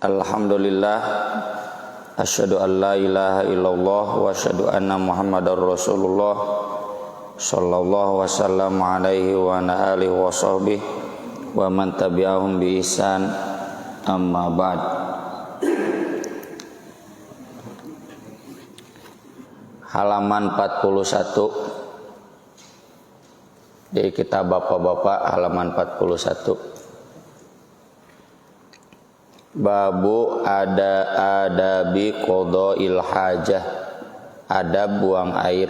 Alhamdulillah, asyhadu an la ilaha illallah wa asyhadu anna Muhammadar Rasulullah sallallahu wasallam alaihi wa ala alihi wa sahbihi wa man tabi'ahum bi ihsan, amma ba'd. Halaman 41 di kitab Bapak-bapak, halaman 41. Babu adabi qada'il hajah, adab buang air.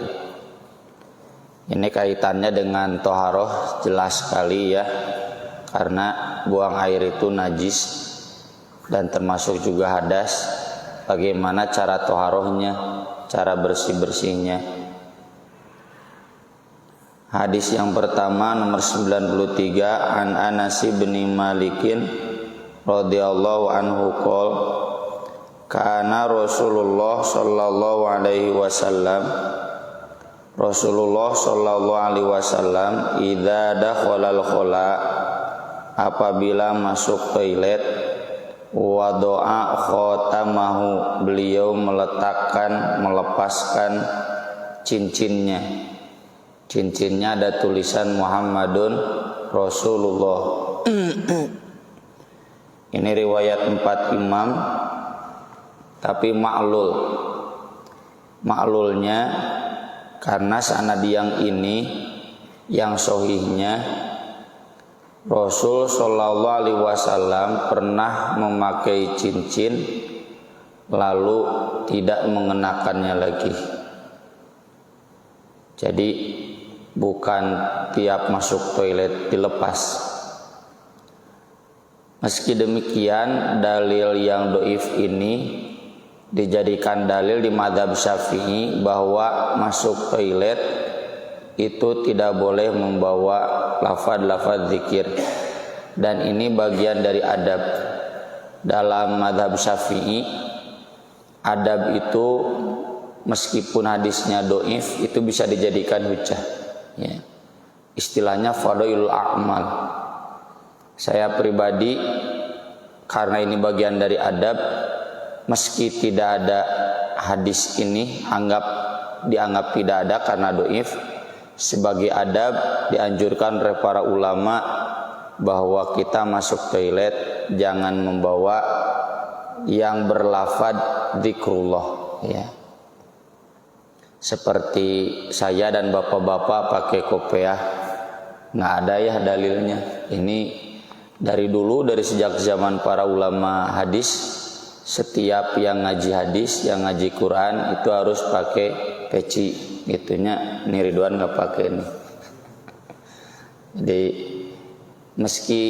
Ini kaitannya dengan toharoh jelas sekali ya, karena buang air itu najis dan termasuk juga hadas. Bagaimana cara toharohnya, cara bersih-bersihnya. Hadis yang pertama nomor 93, an Anas bin Malikin radhiyallahu anhu qol kana Rasulullah sallallahu alaihi wasallam idza dakhalal khala, apabila masuk toilet, wada'a khatamahu, beliau melepaskan cincinnya. Cincinnya ada tulisan Muhammadun Rasulullah. Ini riwayat 4 imam, tapi maklulnya karena sanad yang ini yang sahihnya Rasul sallallahu alaihi wasallam pernah memakai cincin lalu tidak mengenakannya lagi. Jadi bukan tiap masuk toilet dilepas. Meski demikian, dalil yang doif ini dijadikan dalil di mazhab Syafi'i bahwa masuk toilet itu tidak boleh membawa lafaz-lafaz zikir, dan ini bagian dari adab. Dalam mazhab Syafi'i, adab itu meskipun hadisnya doif itu bisa dijadikan hujjah ya. Istilahnya fadhailul a'mal. Saya pribadi, karena ini bagian dari adab, meski tidak ada hadis ini, dianggap tidak ada karena doif, sebagai adab dianjurkan oleh para ulama bahwa kita masuk toilet jangan membawa yang berlafad zikrullah ya. Seperti saya dan bapak-bapak pakai kopiah, nggak ada ya dalilnya. Ini dari dulu, dari sejak zaman para ulama hadis, setiap yang ngaji hadis, yang ngaji Quran itu harus pakai peci gitunya. Ini Ridwan nggak pakai nih. Jadi meski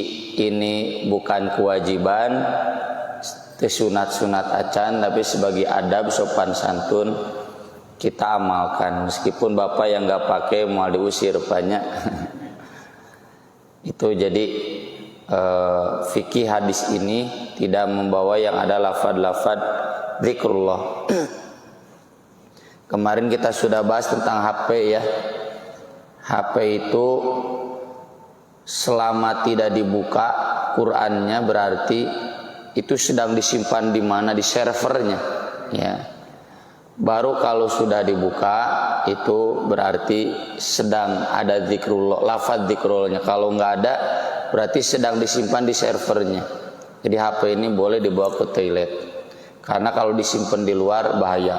ini bukan kewajiban, sunat acan, tapi sebagai adab sopan santun kita amalkan. Meskipun bapak yang nggak pakai mau diusir banyak. Itu jadi fikih hadis ini tidak membawa yang ada lafad-lafad zikrullah. Kemarin kita sudah bahas tentang HP ya. HP itu selama tidak dibuka Qur'annya berarti itu sedang disimpan di mana, di servernya ya. Baru kalau sudah dibuka itu berarti sedang ada zikrullah, lafad zikrullahnya. Kalau nggak ada berarti sedang disimpan di servernya. Jadi HP ini boleh dibawa ke toilet, karena kalau disimpan di luar bahaya.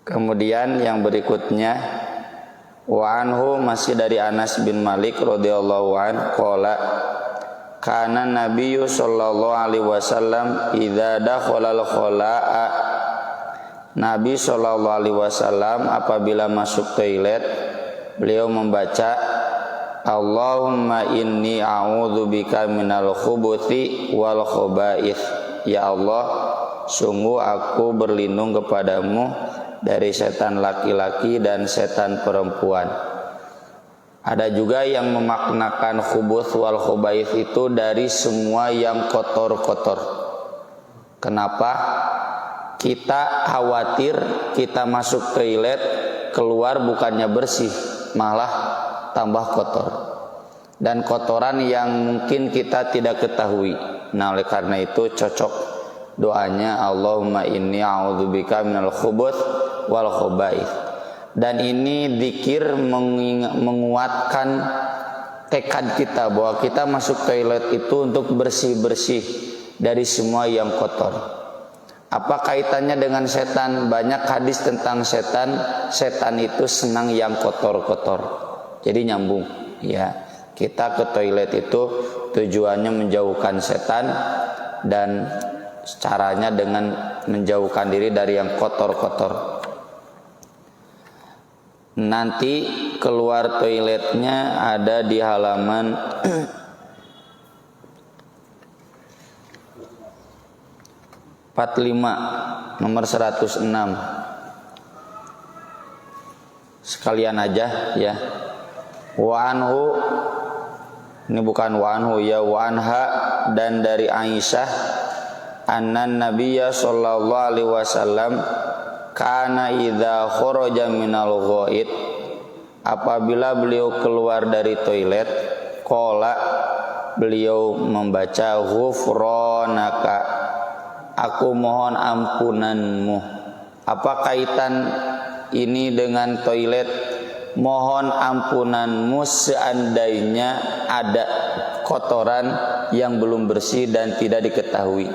Kemudian yang berikutnya, wa anhu, masih dari Anas bin Malik radhiyallahu anhu qala kana nabiyyu sallallahu alaihi wasallam idza dakhalal khala'a, Nabi sallallahu alaihi wasallam apabila masuk toilet beliau membaca Allahumma inni a'udzubika minal khubuthi wal khaba'ith. Ya Allah, sungguh aku berlindung kepadamu dari setan laki-laki dan setan perempuan. Ada juga yang memaknakan khubuth wal khaba'ith itu dari semua yang kotor-kotor. Kenapa? Kita khawatir kita masuk toilet, keluar bukannya bersih, malah tambah kotor. dan kotoran yang mungkin kita tidak ketahui. Nah, oleh karena itu cocok doanya Allahumma inni a'udzubika minal khubuts wal khaba'ith. Dan ini zikir menguatkan tekad kita bahwa kita masuk toilet itu untuk bersih-bersih dari semua yang kotor. Apa kaitannya dengan setan? Banyak hadis tentang setan. Setan itu senang yang kotor-kotor. Jadi nyambung, ya. Kita ke toilet itu tujuannya menjauhkan setan, dan caranya dengan menjauhkan diri dari yang kotor-kotor. Nanti keluar toiletnya ada di halaman 45 nomor 106. Sekalian aja ya. Wa anhu, ini bukan wa anhu ya, wa anha, dan dari Aisyah, annan nabiyya sallallahu alaihi wasallam kana idza kharaja minal ghaid, apabila beliau keluar dari toilet, qala, beliau membaca ghufranaka, aku mohon ampunanmu. Apa kaitan ini dengan toilet? Mohon ampunanmu seandainya ada kotoran yang belum bersih dan tidak diketahui.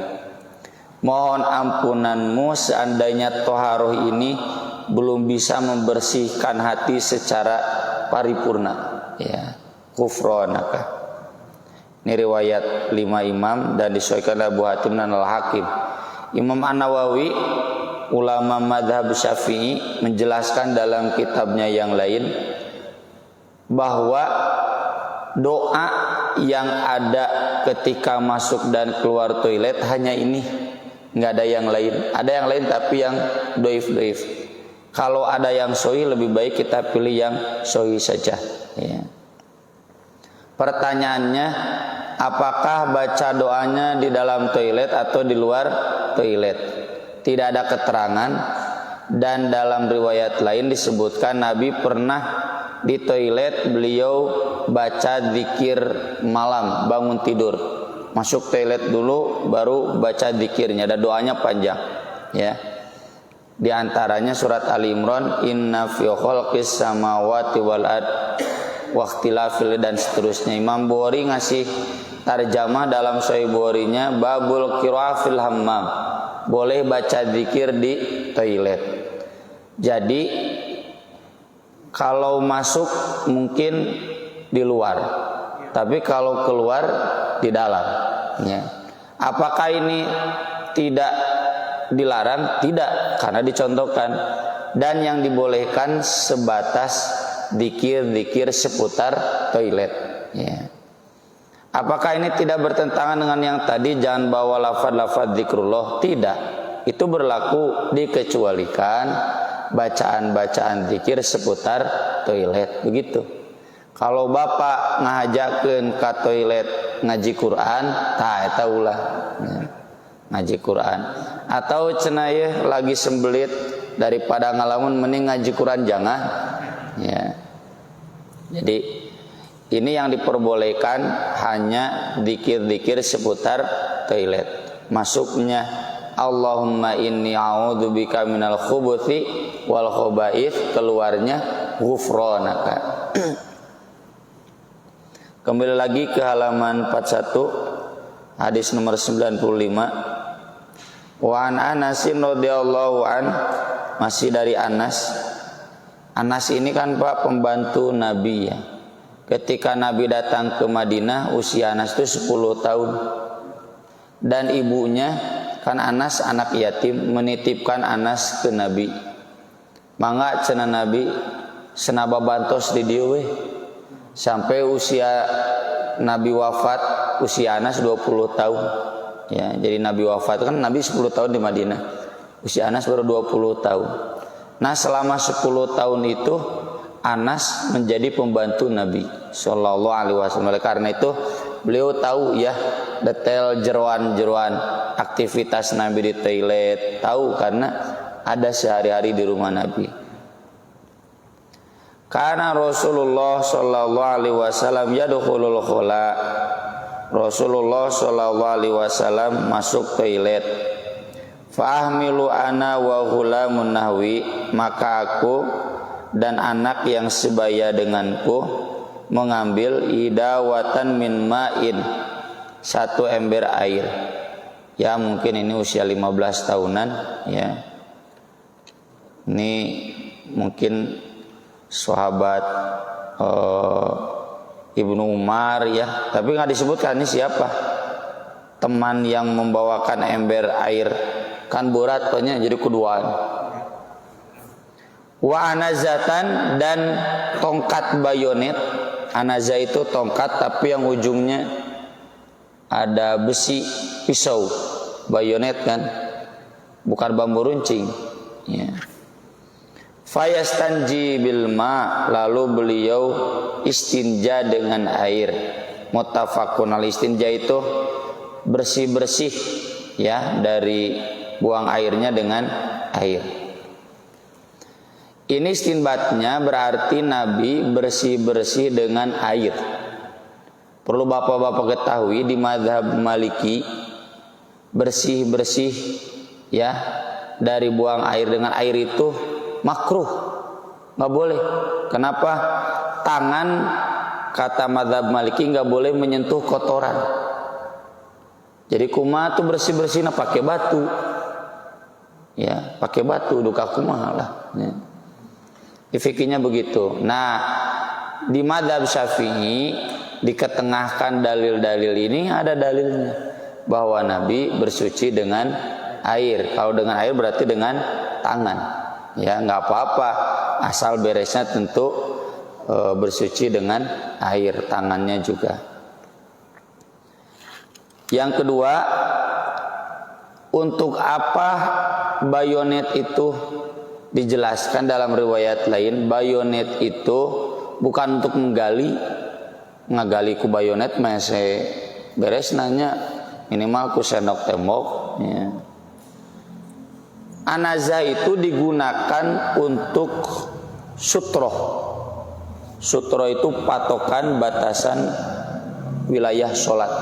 Mohon ampunanmu seandainya toharoh ini belum bisa membersihkan hati secara paripurna. Ya, ghufranaka. Ini riwayat 5 imam dan disahihkan Abu Hatim dan Al-Hakim. Imam An-Nawawi, ulama madhab Syafi'i, menjelaskan dalam kitabnya yang lain bahwa doa yang ada ketika masuk dan keluar toilet hanya ini, nggak ada yang lain. Ada yang lain tapi yang doif. Kalau ada yang sahih, lebih baik kita pilih yang sahih saja, ya. Pertanyaannya, apakah baca doanya di dalam toilet atau di luar toilet? Tidak ada keterangan, dan dalam riwayat lain disebutkan Nabi pernah di toilet beliau baca zikir malam bangun tidur. Masuk toilet dulu baru baca zikirnya, ada doanya panjang, ya. Di antaranya surat Ali Imran, inna fi khalqis samawati wal ard wa ikhtilafil, dan seterusnya. Imam Bukhari ngasih tarjamah dalam Sahih Bukhari-nya, babul qira'a fil hammam, boleh baca zikir di toilet. Jadi kalau masuk mungkin di luar, tapi kalau keluar di dalam, ya. Apakah ini tidak dilarang? Tidak, karena dicontohkan. Dan yang dibolehkan sebatas zikir-zikir seputar toilet, ya. Apakah ini tidak bertentangan dengan yang tadi, jangan bawa lafaz-lafaz zikrullah? Tidak. Itu berlaku dikecualikan bacaan-bacaan zikir seputar toilet, begitu. Kalau bapak ngajakeun ka toilet ngaji Quran, tah eta ulah, ya, ngaji Quran. Atau cenah ye lagi sembelit, daripada ngalamun mending ngaji Quran jangan, ya. Jadi ini yang diperbolehkan hanya zikir-zikir seputar toilet. Masuknya Allahumma inni a'udzubika minal khubuthi wal khaba'ith, keluarnya ghufranaka. Kembali lagi ke halaman 41, hadis nomor 95. Wa an Anasin radhiyallahu an, masih dari Anas. Anas ini kan Pak pembantu Nabi, ya. Ketika Nabi datang ke Madinah, usia Anas itu 10 tahun. Dan ibunya, kan Anas anak yatim, menitipkan Anas ke Nabi. Mangga cenah Nabi, senaba bantos di dieu we. Sampai usia Nabi wafat, usia Anas 20 tahun. Ya, jadi Nabi wafat kan Nabi 10 tahun di Madinah. Usia Anas baru 20 tahun. Nah, selama 10 tahun itu Anas menjadi pembantu Nabi Sallallahu Alaihi Wasallam. Oleh karena itu beliau tahu, ya, detail jeroan-jeroan aktivitas Nabi di toilet, tahu karena ada sehari-hari di rumah Nabi. Karena Rasulullah sallallahu alaihi wasallam yadkhulul khala. Rasulullah sallallahu alaihi wasallam masuk toilet. Fa ahmilu ana wa ghulamun nahwi, maka aku dan anak yang sebaya denganku mengambil idawatan min ma'in, satu ember air. Ya mungkin ini usia 15 tahunan ya. Ini mungkin sahabat Ibnu Umar ya, tapi nggak disebutkan ini siapa teman yang membawakan ember air, kan berat tanya jadi keduaan. Wa anazatan, dan tongkat bayonet. Anaza itu tongkat tapi yang ujungnya ada besi pisau. Bayonet kan bukan bambu runcing ya. Fayastanji bil ma, lalu beliau istinja dengan air. Muttafaqun al, istinja itu bersih-bersih ya, dari buang airnya dengan air. Ini istinbatnya berarti Nabi bersih-bersih dengan air. Perlu bapak-bapak ketahui di mazhab Maliki, bersih-bersih ya dari buang air dengan air itu makruh, nggak boleh. Kenapa? Tangan, kata mazhab Maliki, nggak boleh menyentuh kotoran. Jadi kumaha tuh bersih-bersih nah pakai batu, ya pakai batu duka kumaha lah. Ya. Fikihnya begitu. Nah di mazhab Syafi'i diketengahkan dalil-dalil ini, ada dalilnya bahwa Nabi bersuci dengan air. Kalau dengan air berarti dengan tangan. Ya nggak apa-apa, asal beresnya tentu bersuci dengan air, tangannya juga. Yang kedua, untuk apa bayonet itu dijelaskan dalam riwayat lain. Bayonet itu bukan untuk menggali, ngagali ku bayonet masih beres nanya minimal ku sendok tembok ya. Anaza itu digunakan untuk sutroh. Sutroh itu patokan batasan wilayah sholat.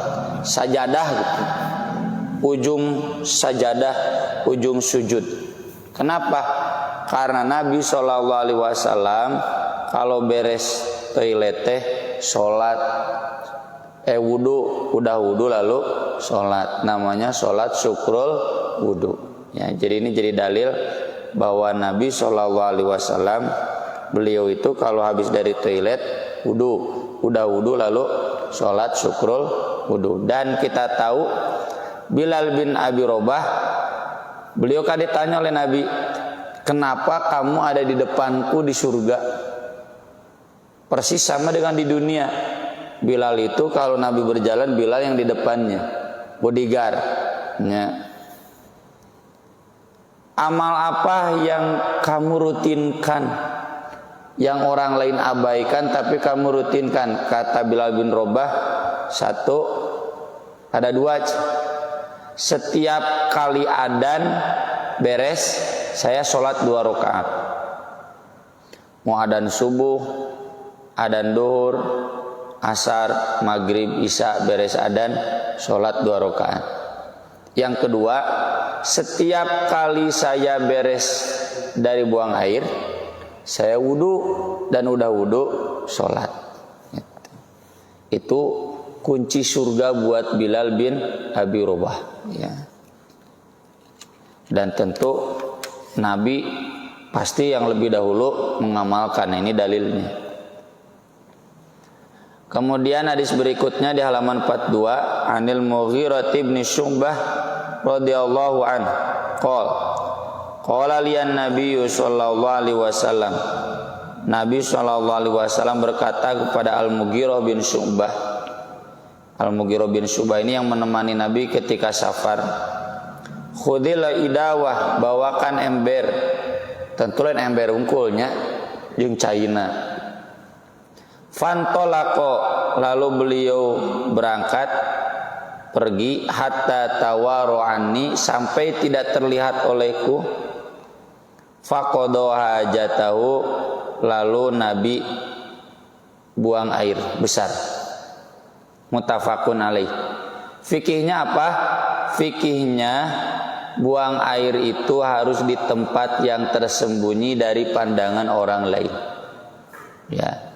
Sajadah gitu. Ujung sajadah, ujung sujud. Kenapa? Karena Nabi SAW kalau beres toilet teh sholat, wudu, udah wudu lalu sholat. Namanya sholat syukrul wudu. Ya, jadi ini jadi dalil bahwa Nabi SAW beliau itu kalau habis dari toilet wudu, udah wudu lalu sholat syukrul wudu. Dan kita tahu Bilal bin Abi Robah, beliau kan ditanya oleh Nabi, kenapa kamu ada di depanku di surga? Persis sama dengan di dunia. Bilal itu kalau Nabi berjalan, Bilal yang di depannya, bodyguard. Ya. Amal apa yang kamu rutinkan, yang orang lain abaikan tapi kamu rutinkan? Kata Bilal bin Robah, satu, ada dua. Setiap kali adzan beres, saya sholat 2 rakaat. Mau adzan subuh, adzan duhur, asar, maghrib, isya, beres adzan, sholat 2 rakaat. Yang kedua, setiap kali saya beres dari buang air, saya wudu, dan udah wudu sholat. Itu kunci surga buat Bilal bin Abi Robah ya. Dan tentu Nabi pasti yang lebih dahulu mengamalkan, ini dalilnya. Kemudian hadis berikutnya di halaman 42, Anil Mughirah bin Syu'bah radhiyallahu anhu qala liyan Nabi sallallahu alaihi wasallam, Nabi sallallahu alaihi wasallam berkata kepada Al-Mughirah bin Syu'bah. Al-Mughirah bin Syu'bah ini yang menemani Nabi ketika safar. Khudil idawah, bawakan ember. Tentu lain ember ungkulnya jeung caina. Fantolako, lalu beliau berangkat pergi hatta tawaro anni, sampai tidak terlihat olehku. Faqadha hajatahu, lalu Nabi buang air besar. Muttafaqun alaih. Fikihnya apa? Fikihnya buang air itu harus di tempat yang tersembunyi dari pandangan orang lain. Ya.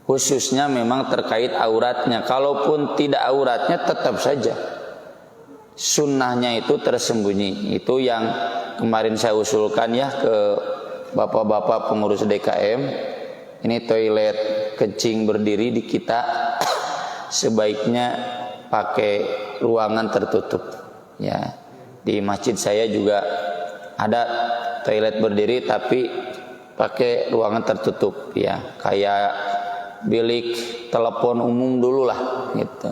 Khususnya memang terkait auratnya. Kalaupun tidak auratnya tetap saja sunnahnya itu tersembunyi. Itu yang kemarin saya usulkan ya ke bapak-bapak pengurus DKM. Ini toilet kencing berdiri di kita sebaiknya pakai ruangan tertutup. Ya, di masjid saya juga ada toilet berdiri tapi pakai ruangan tertutup. Ya, kayak bilik telepon umum dulu lah, gitu.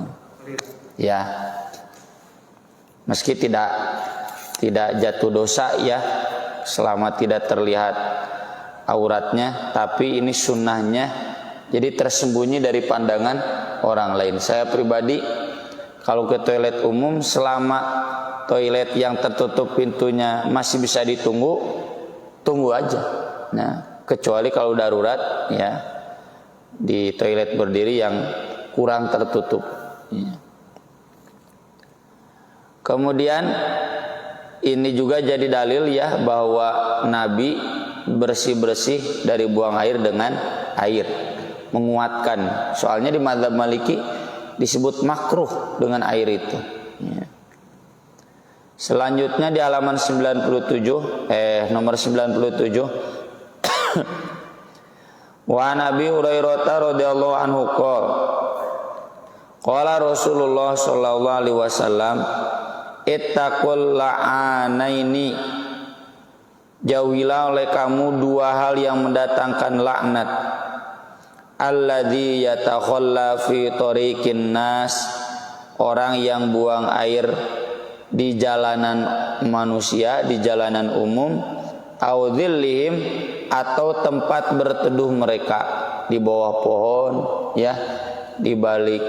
Ya, meski tidak jatuh dosa ya, selama tidak terlihat auratnya, tapi ini sunnahnya jadi tersembunyi dari pandangan orang lain. Saya pribadi kalau ke toilet umum, selama toilet yang tertutup pintunya masih bisa ditunggu, tunggu aja. Nah, kecuali kalau darurat ya, di toilet berdiri yang kurang tertutup ya. Kemudian ini juga jadi dalil ya bahwa Nabi bersih-bersih dari buang air dengan air, menguatkan. Soalnya di mazhab Maliki disebut makruh dengan air itu. Ya. Selanjutnya di halaman 97 nomor 97 wa Nabi Hurairah radhiyallahu anhu qala Rasulullah sallallahu alaihi wasallam ittaqul la'anaini, jauhilah oleh kamu dua hal yang mendatangkan laknat. Alladzi yatakhalla fi tariqin nas, orang yang buang air di jalanan manusia, di jalanan umum, au dhillihim, atau tempat berteduh mereka, di bawah pohon ya, di balik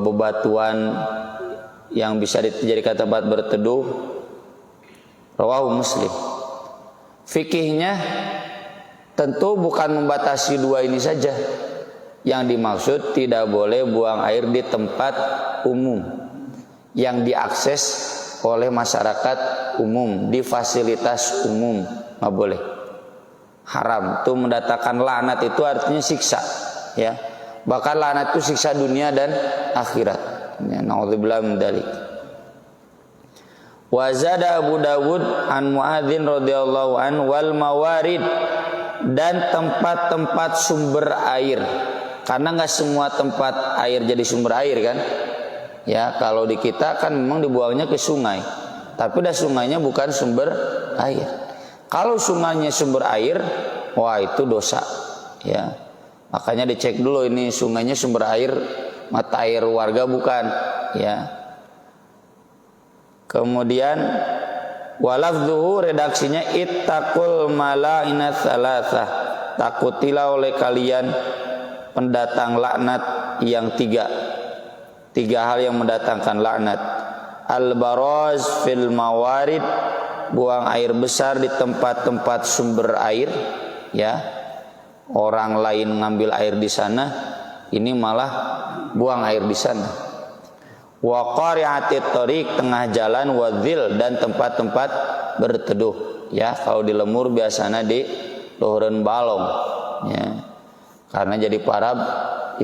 bebatuan yang bisa dijadikan tempat berteduh. Rawahu Muslim. Fikihnya tentu bukan membatasi dua ini saja. Yang dimaksud tidak boleh buang air di tempat umum yang diakses oleh masyarakat umum, di fasilitas umum, nggak boleh. Haram. Itu mendatangkan laknat, itu artinya siksa ya. Bahkan laknat itu siksa dunia dan akhirat. Ya, naudzubillah min dzalik. Wa zada Abu Dawud an Muadzin radhiyallahu an wal mawarid, dan tempat-tempat sumber air. Karena nggak semua tempat air jadi sumber air kan? Ya, kalau di kita kan memang dibuangnya ke sungai. Tapi dah sungainya bukan sumber air. Kalau sungainya sumber air, wah itu dosa. Ya. Makanya dicek dulu ini sungainya sumber air, mata air warga bukan, ya. Kemudian walafzuhu, redaksinya ittaqul mala'inat salasah, takutilah oleh kalian pendatang laknat yang tiga hal yang mendatangkan laknat. Al-baraz fil mawarid, buang air besar di tempat-tempat sumber air ya. Orang lain ngambil air di sana, ini malah buang air di sana. Wa qari'atit thariq, tengah jalan, wadzil, dan tempat-tempat berteduh ya. Kalau di lemur biasanya di luhureun balong ya. Karena jadi parab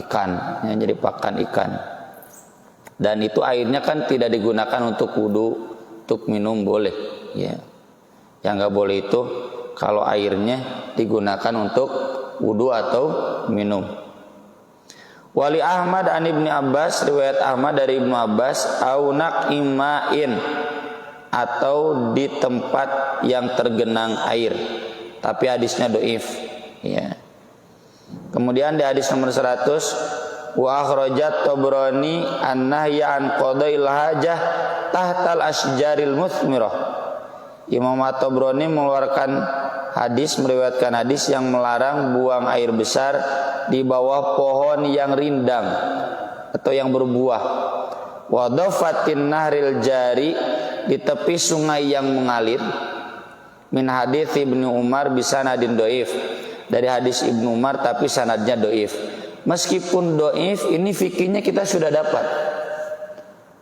ikan ya, jadi pakan ikan. Dan itu airnya kan tidak digunakan untuk wudu, untuk minum boleh ya. Yang enggak boleh itu kalau airnya digunakan untuk wudu atau minum. Wali Ahmad an Ibni Abbas, riwayat Ahmad dari Ibnu Abbas, aunak imain, atau di tempat yang tergenang air, tapi hadisnya dhaif ya. Kemudian di hadis nomor 100, wa akhrajat Tabrani an-nahya an qadail hajah tahtal asjaril muthmirah. Imam At-Tabrani mengeluarkan hadis, meriwayatkan hadis yang melarang buang air besar di bawah pohon yang rindang atau yang berbuah. Wa dafatin nahril jari, di tepi sungai yang mengalir. Min hadits Ibnu Umar bisanadin dhaif, dari hadis Ibnu Umar tapi sanadnya doif. Meskipun doif, ini fikihnya kita sudah dapat.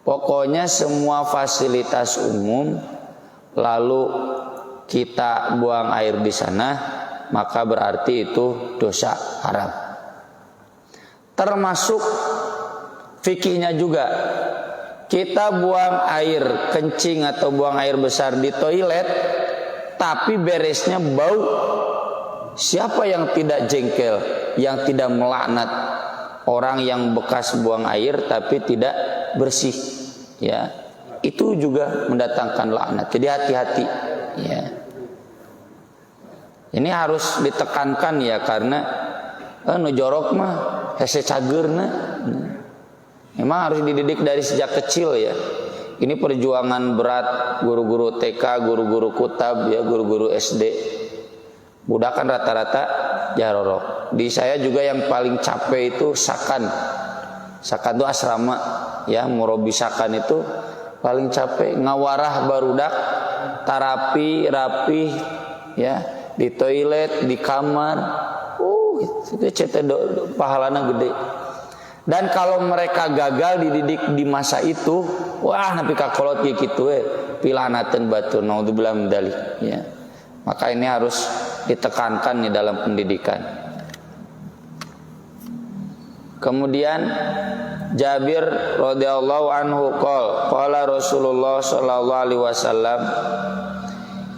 Pokoknya semua fasilitas umum lalu kita buang air di sana, maka berarti itu dosa haram. Termasuk fikihnya juga, kita buang air kencing atau buang air besar di toilet, tapi beresnya bau. Siapa yang tidak jengkel, yang tidak melaknat orang yang bekas buang air tapi tidak bersih? Ya, itu juga mendatangkan laknat. Jadi hati-hati. Ya, ini harus ditekankan ya, karena jorok mah hese cagerna. Memang harus dididik dari sejak kecil ya. Ini perjuangan berat guru-guru TK, guru-guru kutab ya, guru-guru SD. Budak kan rata-rata jarorok. Di saya juga yang paling capek itu sakan. Sakan itu asrama ya, murabi sakan itu paling capek. Ngawarah barudak, terapi, rapi ya, di toilet, di kamar. Itu pahalana gede. Dan kalau mereka gagal dididik di masa itu, wah napi kakolot gitu pilanaten batu naudzubillah min dzalik ya. Maka ini harus ditekankan di dalam pendidikan. Kemudian Jabir radhiyallahu anhu qala Rasulullah sallallahu alaihi wasallam,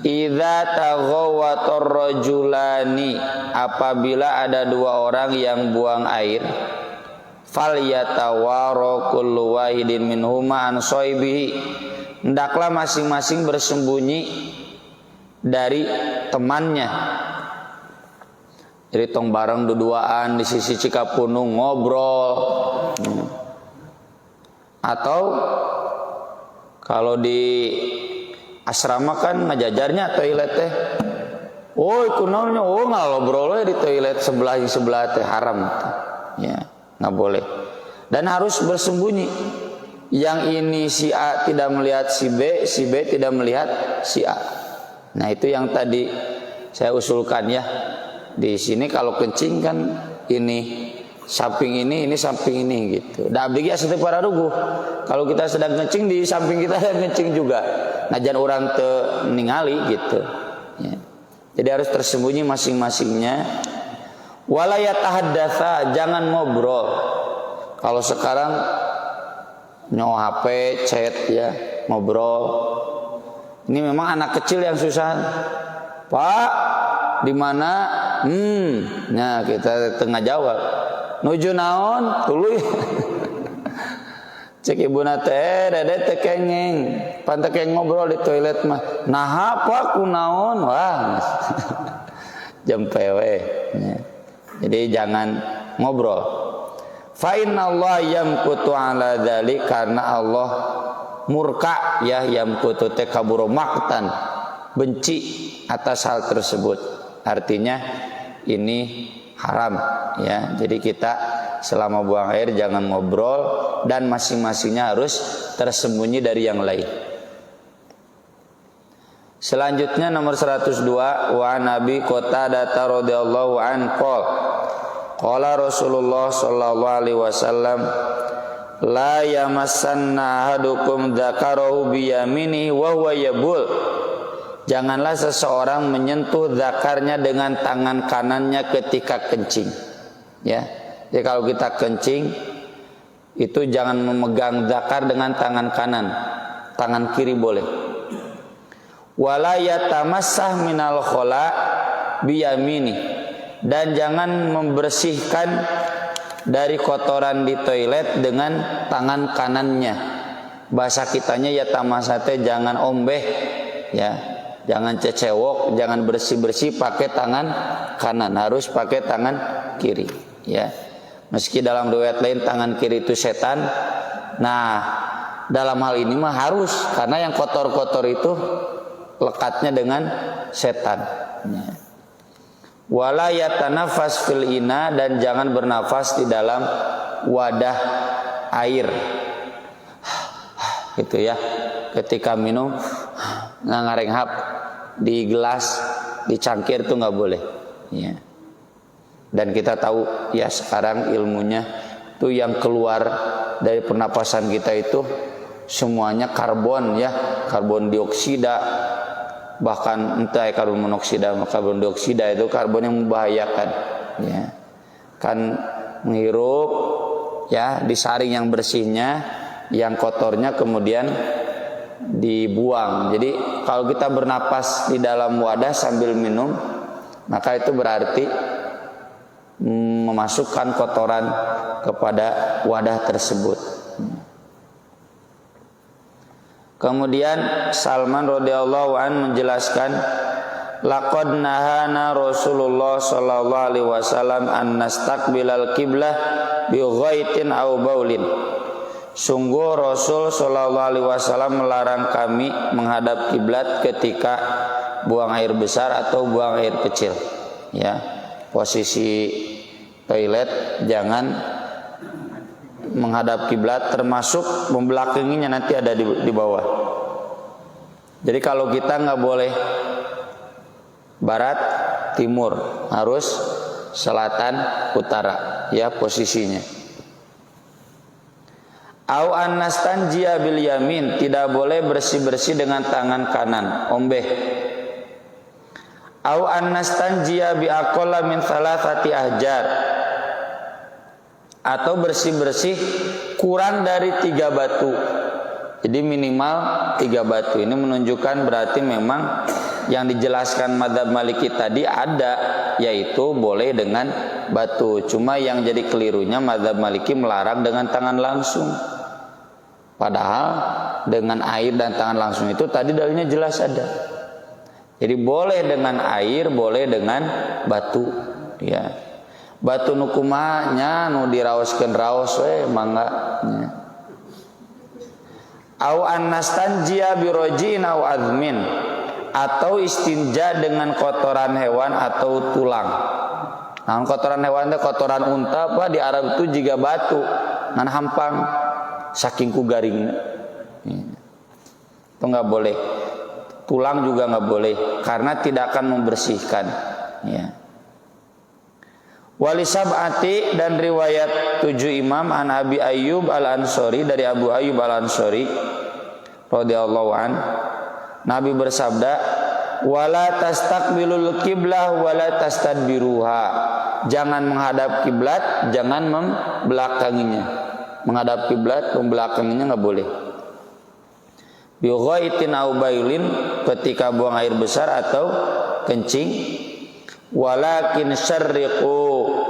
idza taghawwatar rajulani, apabila ada dua orang yang buang air, falyatawara kullu wahidin minhuma an shaibihi, hendaklah masing-masing bersembunyi dari temannya. Jadi tong bareng duduaan di sisi Cikapunung ngobrol. Atau kalau di asrama kan ngajajarnya toilet teh. Oh, kunaonnya ngalobrol di toilet sebelah teh haram. Ya, nggak boleh. Dan harus bersembunyi. Yang ini si A tidak melihat si B tidak melihat si A. Nah, itu yang tadi saya usulkan ya. Di sini kalau kencing kan ini samping ini samping ini gitu. Da abdi ge asli para ruguh. Kalau kita sedang kencing di samping kita ada kencing juga. Najan orang teu ningali gitu. Ya. Jadi harus tersembunyi masing-masingnya. Wala yatahaddatsa, jangan ngobrol. Kalau sekarang nyawa HP, chat ya, ngobrol. Ini memang anak kecil yang susah. Pak, di mana? Nah kita tengah jawab. Nuju naon? Tuluy. Cek ibu nate, dede tekengeng, pantekeng ngobrol di toilet mah. Nah apa kunaon? Wah, jam pewe. Ya. Jadi jangan ngobrol. Fa inna Allah yamkutu ala dzalik, karena Allah murka ya, yamkutu tekaburu maktan, benci atas hal tersebut. Artinya ini haram ya. Jadi kita selama buang air jangan ngobrol, dan masing-masingnya harus tersembunyi dari yang lain. Selanjutnya nomor 102, wa Nabi Qatadah radhiyallahu anhu qala Rasulullah sallallahu alaihi wasallam, la yamassanna ahadukum dzakarahu biyaminihi wa huwa yabul. Janganlah seseorang menyentuh zakarnya dengan tangan kanannya ketika kencing. Ya. Jadi kalau kita kencing itu jangan memegang zakar dengan tangan kanan. Tangan kiri boleh. Wala yatamassah minal khala biyamini, dan jangan membersihkan dari kotoran di toilet dengan tangan kanannya. Bahasa kitanya yatamasate, jangan ombeh ya. Jangan cecewok, jangan bersih-bersih pakai tangan kanan, harus pakai tangan kiri ya. Meski dalam riwayat lain tangan kiri itu setan. Nah, dalam hal ini mah harus, karena yang kotor-kotor itu lekatnya dengan setan ya. Wala yatanafas fil ina, dan jangan bernafas di dalam wadah air. Gitu ya. Ketika minum nggak ngarenghap di gelas, di cangkir itu nggak boleh. Ya. Dan kita tahu ya sekarang ilmunya itu yang keluar dari pernapasan kita itu semuanya karbon ya, karbon dioksida, bahkan entah karbon monoksida, karbon dioksida itu karbon yang membahayakan ya. Kan menghirup ya, disaring yang bersihnya, yang kotornya kemudian dibuang. Jadi kalau kita bernapas di dalam wadah sambil minum, maka itu berarti memasukkan kotoran kepada wadah tersebut. Kemudian Salman radhiyallahu an menjelaskan, laqad nahana Rasulullah sallallahu alaihi wasallam an nastaqbilal qiblah bi ghaitin aw baulin. Sungguh Rasul sallallahu alaihi wasallam melarang kami menghadap kiblat ketika buang air besar atau buang air kecil. Ya, posisi toilet jangan menghadap kiblat, termasuk membelakanginya nanti ada di bawah. Jadi kalau kita nggak boleh barat timur, harus selatan utara ya posisinya. Au annastanjiya bil yamin, tidak boleh bersih-bersih dengan tangan kanan, ombeh. Au annastanjiya bi aqalla min thalathati ahjar, atau bersih-bersih kurang dari 3 batu. Jadi minimal 3 batu. Ini menunjukkan berarti memang yang dijelaskan mazhab Maliki tadi ada, yaitu boleh dengan batu. Cuma yang jadi kelirunya mazhab Maliki melarang dengan tangan langsung. Padahal dengan air dan tangan langsung itu tadi dalilnya jelas ada. Jadi boleh dengan air, boleh dengan batu ya. Batu nukumanya nu diraoskeun raos we mangga nya. Au annastanjiya bi rajin au azmin, atau istinja dengan kotoran hewan atau tulang. Nah, kotoran hewan itu kotoran unta apa di Arab itu juga batu ngan hampang saking ku garing. Itu enggak boleh. Tulang juga enggak boleh karena tidak akan membersihkan ya. Wali sab'ati, dan riwayat 7 imam an Abi Ayyub al-Ansori, dari Abu Ayyub al-Ansori radhiyallahu an, Nabi bersabda, wala tastaqbilul qiblah wala tastadbiruha, jangan menghadap kiblat, jangan membelakanginya. Menghadap kiblat, membelakanginya enggak boleh. Bi ghaitin au bailin, ketika buang air besar atau kencing. Walakin syarriqu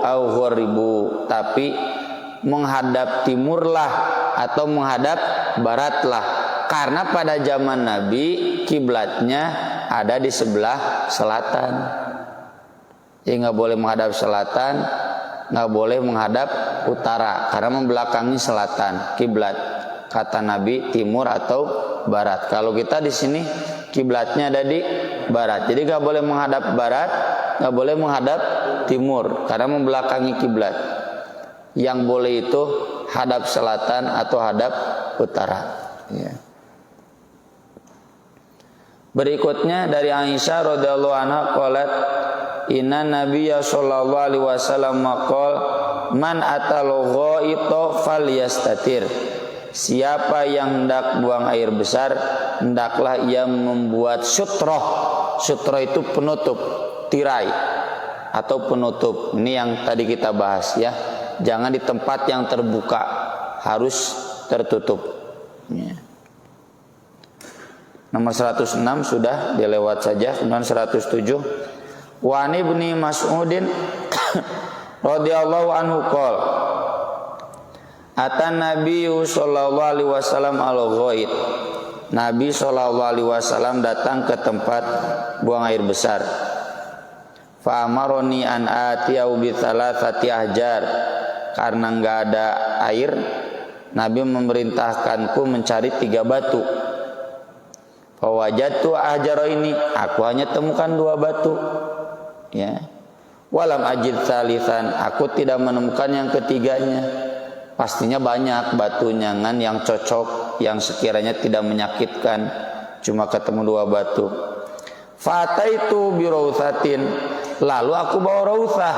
au gharibu, tapi menghadap timurlah atau menghadap baratlah, karena pada zaman Nabi kiblatnya ada di sebelah selatan. Jadi nggak boleh menghadap selatan, nggak boleh menghadap utara, karena membelakangi selatan kiblat. Kata Nabi timur atau barat. Kalau kita di sini kiblatnya ada di barat, jadi nggak boleh menghadap barat, nggak boleh menghadap timur karena membelakangi kiblat. Yang boleh itu hadap selatan atau hadap utara ya. Berikutnya dari Aisyah radhiyallahu anha qalat, inna nabiyya sallallahu alaihi wasallam maqal man atal ghaita falyastatir, siapa yang hendak buang air besar hendaklah ia membuat sutroh. Sutroh itu penutup, tirai atau penutup. Ini yang tadi kita bahas ya. Jangan di tempat yang terbuka, harus tertutup ya. Nomor 106 sudah dilewat saja. Nomor 107, wa an ibni Mas'udin radhiyallahu anhu qol, atan nabiyyu sallallahu alaihi wasallam al-ghait, Nabi sallallahu alaihi wasallam datang ke tempat buang air besar. Fa amaroni an atiyau bi thalathati ahjar, karena enggak ada air Nabi memerintahkanku mencari 3 batu. Fa wajadtu ahjara ini, aku hanya temukan 2 batu ya. Walam ajid tsalitsan, aku tidak menemukan yang ketiganya. Pastinya banyak batunya kan yang cocok, yang sekiranya tidak menyakitkan. Cuma ketemu 2 batu. Fataitu bi rauthatin, Lalu aku bawa rauthah.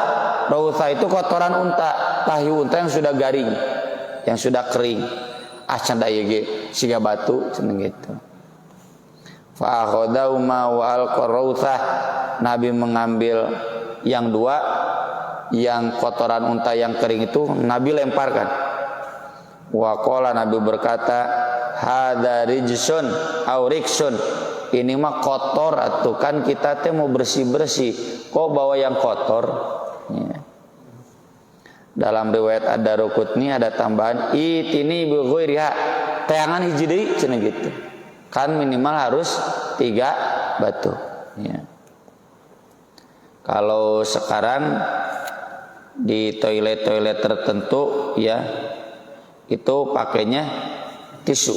Rauthah itu kotoran unta, tahi unta yang sudah garing, yang sudah kering. Acan da ieu ge siga batu cenah gitu. Fa akhadauma wa al-rauthah. Nabi mengambil yang dua, yang kotoran unta yang kering itu Nabi lemparkan. Wa qala, Nabi berkata, hadza rijsun au riksun. Ini mah kotor atuh, kan kita teh mau bersih-bersih kok bawa yang kotor. Ya. Dalam riwayat Ad-Daruqutni ada tambahan itini bi ghairiha, tayangan hiji deui cenah gitu. Kan minimal harus 3 batu. Ya. Kalau sekarang di toilet-toilet tertentu ya itu pakainya tisu.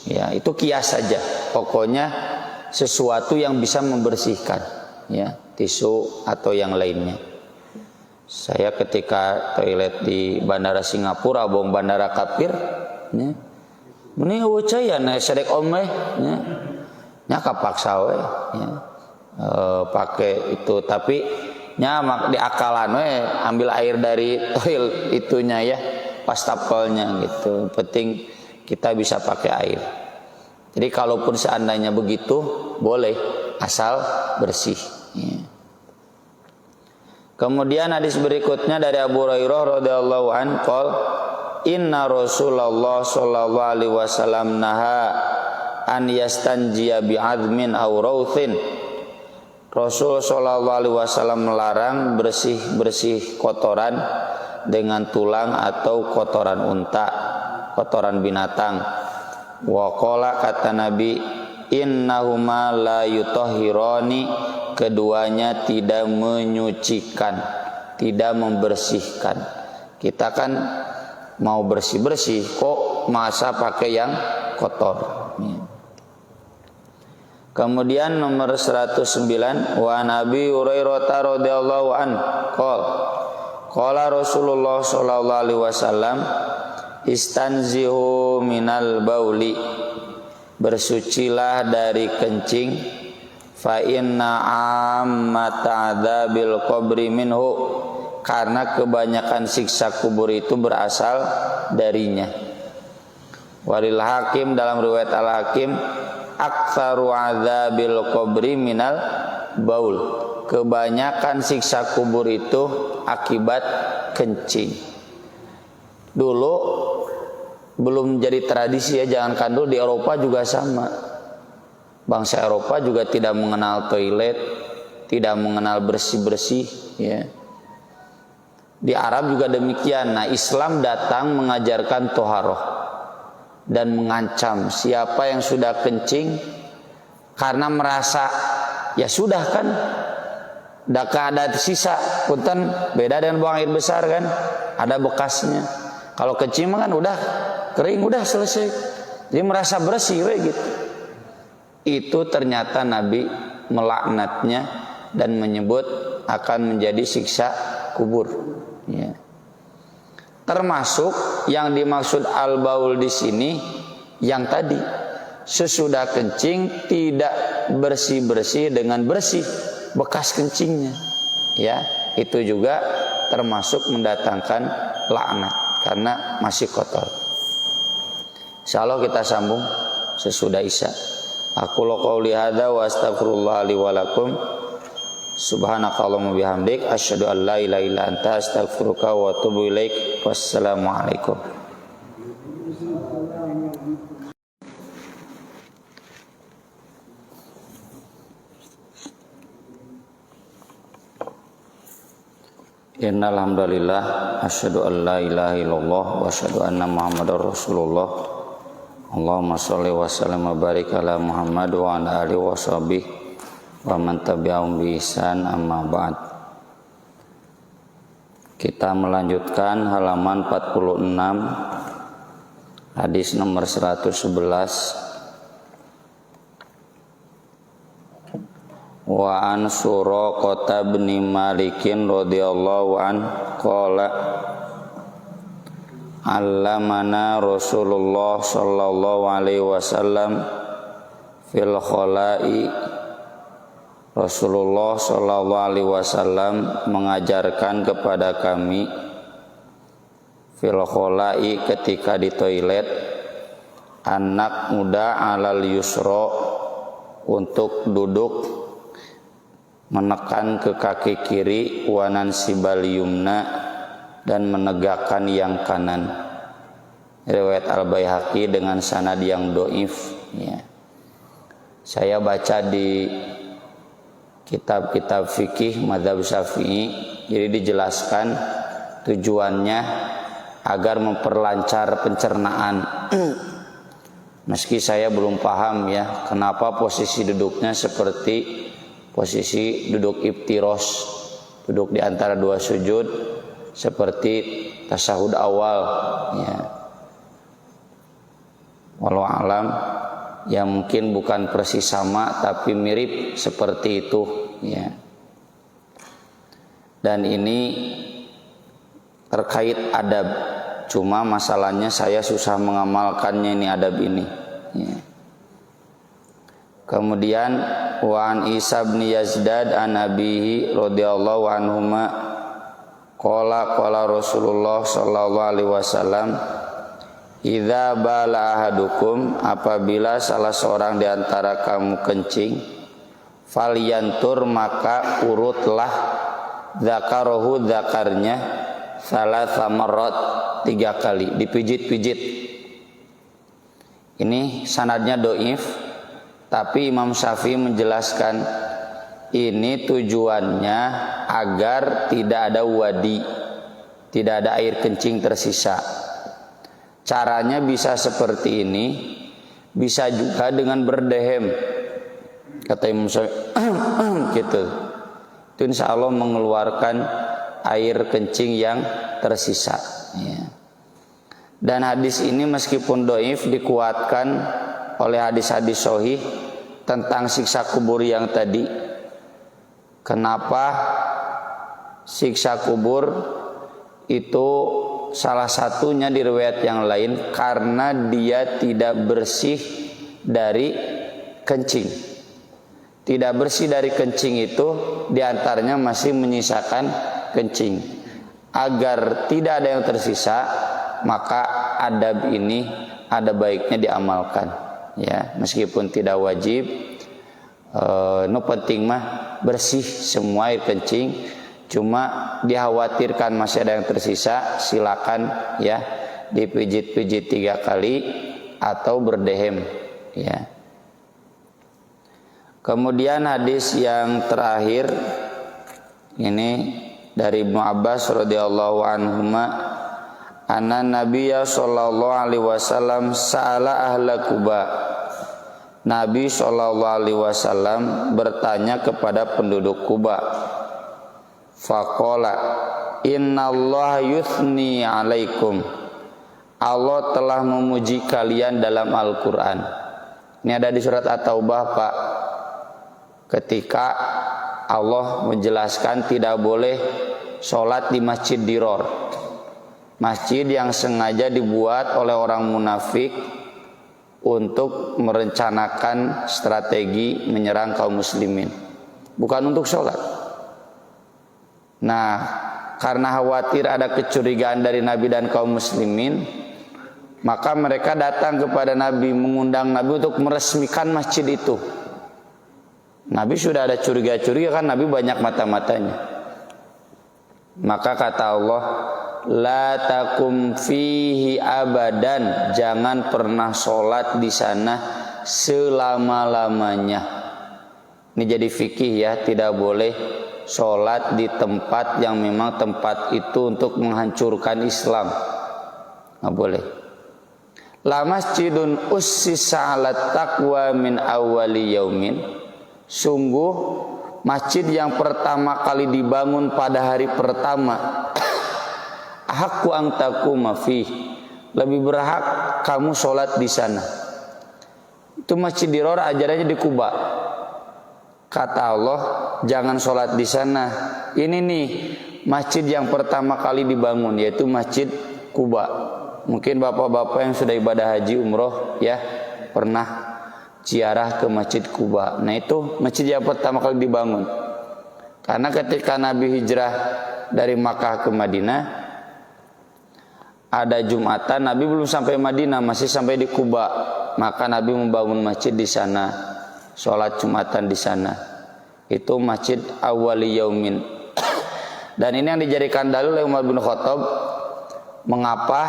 Ya, itu kias saja. Pokoknya sesuatu yang bisa membersihkan, ya, tisu atau yang lainnya. Saya ketika toilet di Bandara Singapura, bong Bandara Kapir, ya, meni eucaya na sadek omeh, ya, nya kapaksa we, ya, pakai itu, tapi nya mak diakalan we ambil air dari toilet itunya ya, wastafelnya gitu. Penting kita bisa pakai air. Jadi kalaupun seandainya begitu boleh, asal bersih. Ya. Kemudian hadis berikutnya dari Abu Hurairah radhiyallahu anhu qol inna Rasulullah sallallahu alaihi wasallam naha an yastanjiya bi'admin aw rauthin. Rasul sallallahu alaihi wasallam melarang bersih-bersih kotoran dengan tulang atau kotoran unta, kotoran binatang. Wa qala, kata Nabi, innahuma la yutahhirani, keduanya tidak menyucikan, tidak membersihkan. Kita kan mau bersih-bersih kok masa pakai yang kotor. Kemudian nomor 109, wa Nabi Hurairah radhiyallahu an qala Rasulullah sallallahu alaihi wasallam istanzihu minal bauli, bersucilah dari kencing, fa inna ammata adzabil qabri minhu, karena kebanyakan siksa kubur itu berasal darinya. Walil Hakim, dalam riwayat Al Hakim, aktsaru adzabil qabri minal baul, kebanyakan siksa kubur itu akibat kencing. Dulu belum jadi tradisi ya, jangankan dulu, di Eropa juga sama. Bangsa Eropa juga tidak mengenal toilet, tidak mengenal bersih-bersih ya. Di Arab juga demikian. Nah, Islam datang mengajarkan toharoh dan mengancam siapa yang sudah kencing karena merasa ya sudah kan, dah ada sisa, punten beda dengan buang air besar kan, ada bekasnya. Kalau kencing kan udah kering, udah selesai. Jadi merasa bersih gitu. Itu ternyata Nabi melaknatnya dan menyebut akan menjadi siksa kubur. Ya. Termasuk yang dimaksud al-baul di sini yang tadi, sesudah kencing tidak bersih-bersih dengan bersih bekas kencingnya. Ya, itu juga termasuk mendatangkan laknat karena masih kotor. Insyaallah kita sambung sesudah Isya. Aku qouli hadza wa astaghfirullah li wa lakum. Subhanakallahumma bihamdik asyhadu an la ilaha illa anta astaghfiruka wa atubu ilaik. Wassalamualaikum. Innal hamdalillah asyhadu an la ilaha illallah wa asyhadu anna muhammadar rasulullah. Allahumma shalli wa sallim wa barik ala Muhammad wa ala alihi wa sahbihi wa man tabi'ahum bi ihsan, amma ba'd. Kita melanjutkan halaman 46 hadis nomor 111. Wa an Suraqah bin Malikin radhiyallahu an qala allamana Rasulullah sallallahu alaihi wasallam fil khala'i Rasulullah Shallallahu Alaihi Wasallam mengajarkan kepada kami fil kholai, ketika di toilet, anak muda alal yusro, untuk duduk menekan ke kaki kiri, wanan sibal yumna, dan menegakkan yang kanan. Riwayat Al-Baihaqi dengan sanad yang doif, ya. Saya baca di kitab-kitab fikih mazhab Syafi'i, jadi dijelaskan tujuannya agar memperlancar pencernaan. Meski saya belum paham ya, kenapa posisi duduknya seperti posisi duduk iftiros, duduk di antara dua sujud seperti tasyahud awal, ya. Walau alam, ya mungkin bukan persis sama tapi mirip seperti itu, ya. Dan ini terkait adab, cuma masalahnya saya susah mengamalkannya ini adab ini, ya. Kemudian Wan Isa bin Yazdad an Abihi radhiyallahu anhuma qala Rasulullah sallallahu alaihi wasallam, idza bala ahadukum, apabila salah seorang di antara kamu kencing, falyantur, maka urutlah dzakarahu, dzakarnya, salasa marrat, 3 kali, dipijit-pijit. Ini sanadnya doif, tapi Imam Syafi'i menjelaskan ini tujuannya agar tidak ada wadi, tidak ada air kencing tersisa. Caranya bisa seperti ini, bisa juga dengan berdehem, kata Imam Syafi'i gitu. Itu insya Allah mengeluarkan air kencing yang tersisa, ya. Dan hadis ini meskipun doif dikuatkan oleh hadis-hadis sahih tentang siksa kubur yang tadi. Kenapa siksa kubur itu salah satunya di riwayat yang lain karena dia tidak bersih dari kencing. Tidak bersih dari kencing itu diantaranya masih menyisakan kencing. Agar tidak ada yang tersisa, maka adab ini ada baiknya diamalkan, ya, meskipun tidak wajib. Penting mah bersih semua air kencing. Cuma dikhawatirkan masih ada yang tersisa, silakan ya dipijit-pijit 3 kali atau berdehem, ya. Kemudian hadis yang terakhir ini dari Ibnu Abbas radhiyallahu anhuma, anna Nabiyya sallallahu alaihi wasallam sa'ala ahla Quba. Nabi sallallahu alaihi wasallam bertanya kepada penduduk Quba. Faqala innallaha yuthni alaikum, Allah telah memuji kalian dalam Al-Quran. Ini ada di surat At-Taubah, Pak, ketika Allah menjelaskan tidak boleh sholat di masjid diror, masjid yang sengaja dibuat oleh orang munafik untuk merencanakan strategi menyerang kaum muslimin, bukan untuk sholat. Nah, karena khawatir ada kecurigaan dari Nabi dan kaum muslimin, maka mereka datang kepada Nabi, mengundang Nabi untuk meresmikan masjid itu. Nabi sudah ada curiga-curiga kan, Nabi banyak mata-matanya. Maka kata Allah, la takum fihi abadan, jangan pernah sholat di sana selama-lamanya. Ini jadi fikih ya, tidak boleh sholat di tempat yang memang tempat itu untuk menghancurkan Islam, nggak boleh. La masjidun ussisa ala taqwa min awwali yaumin, sungguh masjid yang pertama kali dibangun pada hari pertama, ahqqu an taquma fih, lebih berhak kamu sholat di sana. Itu masjid Diror, ajarannya di Kuba. Kata Allah, jangan sholat di sana. Ini nih masjid yang pertama kali dibangun, yaitu masjid Kuba. Mungkin bapak-bapak yang sudah ibadah haji umroh ya pernah ziarah ke Masjid Quba. Nah itu masjid yang pertama kali dibangun. Karena ketika Nabi hijrah dari Makkah ke Madinah, ada Jumatan, Nabi belum sampai Madinah, masih sampai di Quba. Maka Nabi membangun masjid di sana, sholat Jumatan di sana. Itu Masjid Awwali Yaumin. Dan ini yang dijadikan dalil oleh Umar bin Khattab, mengapa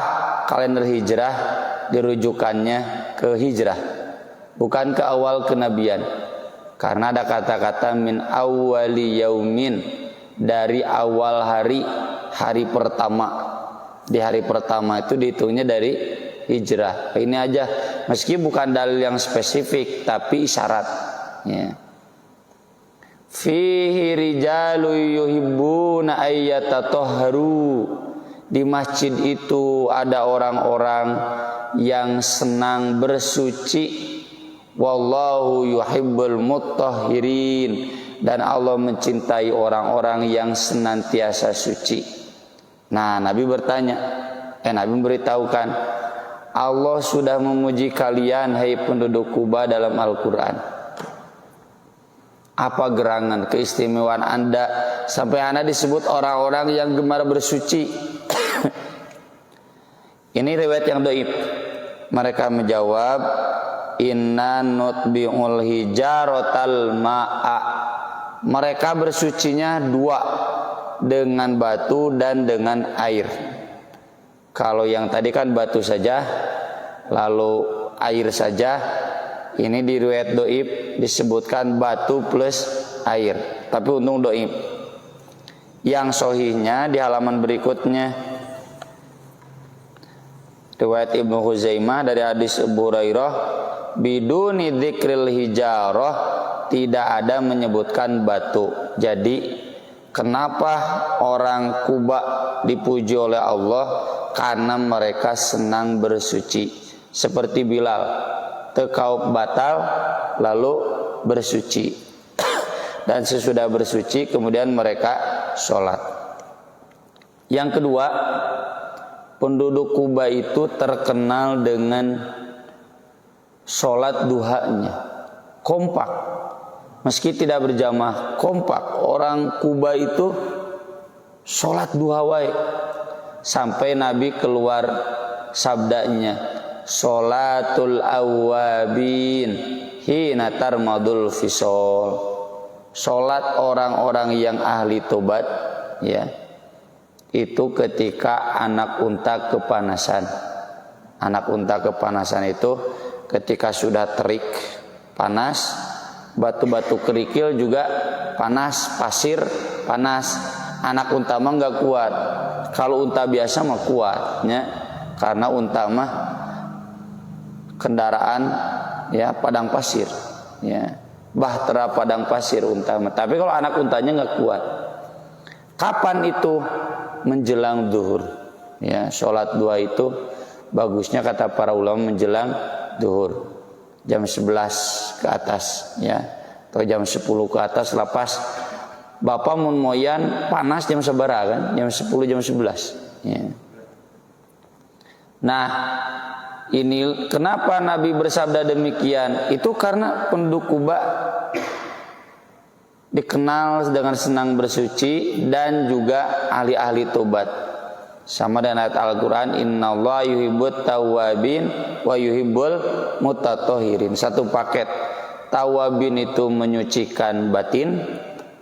kalender hijrah dirujukannya ke hijrah, bukan ke awal kenabian. Karena ada kata-kata min awwali yaumin, dari awal hari, hari pertama. Di hari pertama itu dihitungnya dari hijrah. Ini aja, meski bukan dalil yang spesifik, tapi isyarat. Ya. Fihi rijalu yuhibbuna ayyatatahharu. Di masjid itu ada orang-orang yang senang bersuci. Wallahu yuhibbul mutahhirin, dan Allah mencintai orang-orang yang senantiasa suci. Nah, Nabi bertanya, Nabi memberitahukan, Allah sudah memuji kalian hai penduduk Quba dalam Al-Quran. Apa gerangan keistimewaan Anda sampai Anda disebut orang-orang yang gemar bersuci? Ini riwayat yang dhaif. Mereka menjawab, inna nutbi'ul hijaratal ma'a. Mereka bersucinya dua, dengan batu dan dengan air. Kalau yang tadi kan batu saja, lalu air saja. Ini di riwayat dhaif disebutkan batu plus air, tapi untung dhaif. Yang sahihnya di halaman berikutnya, riwayat Ibnu Huzaimah dari hadis Abu Hurairah, biduni dzikril hijarah, tidak ada menyebutkan batu. Jadi kenapa orang Quba dipuji oleh Allah? Karena mereka senang bersuci. Seperti Bilal, tekaup batal lalu bersuci. Dan sesudah bersuci kemudian mereka sholat. Yang kedua, penduduk Quba itu terkenal dengan sholat duhanya, kompak. Meski tidak berjamaah, kompak. Orang Quba itu sholat duha wae. Sampai Nabi keluar sabdanya, sholatul awwabin hina tarmadul fisol. Sholat orang-orang yang ahli tobat, ya, itu ketika anak unta kepanasan. Anak unta kepanasan itu ketika sudah terik, panas, batu-batu kerikil juga panas, pasir panas. Anak unta mah nggak kuat. Kalau unta biasa mah kuatnya, karena unta mah kendaraan ya padang pasir, ya bahtera padang pasir unta mah. Tapi kalau anak untanya nggak kuat. Kapan itu? Menjelang zuhur. Ya, sholat duha itu bagusnya kata para ulama menjelang zuhur. Jam 11 ke atas, ya, atau jam 10 ke atas, lepas Bapak mun moyan panas jam sabaraha kan? Jam 10 jam 11, ya. Nah, ini kenapa Nabi bersabda demikian? Itu karena penduduk Quba dikenal dengan senang bersuci dan juga ahli-ahli tobat. Sama dengan ayat Al-Quran, innallaha yuhibbut tawwabin wa yuhibbul mutatahhirin. Satu paket. Tawabin itu menyucikan batin,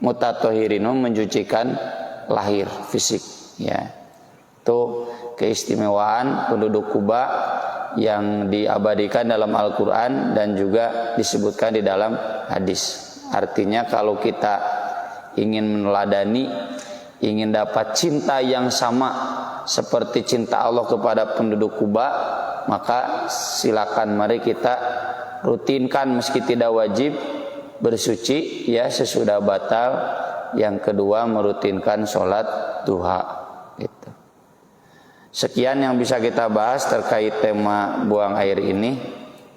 mutatahhirin menyucikan lahir, fisik, ya. Itu keistimewaan penduduk Quba yang diabadikan dalam Al-Quran dan juga disebutkan di dalam hadis. Artinya kalau kita ingin meneladani, ingin dapat cinta yang sama seperti cinta Allah kepada penduduk Quba, maka silakan mari kita rutinkan meski tidak wajib bersuci, ya, sesudah batal. Yang kedua, merutinkan sholat duha. Gitu. Sekian yang bisa kita bahas terkait tema buang air ini.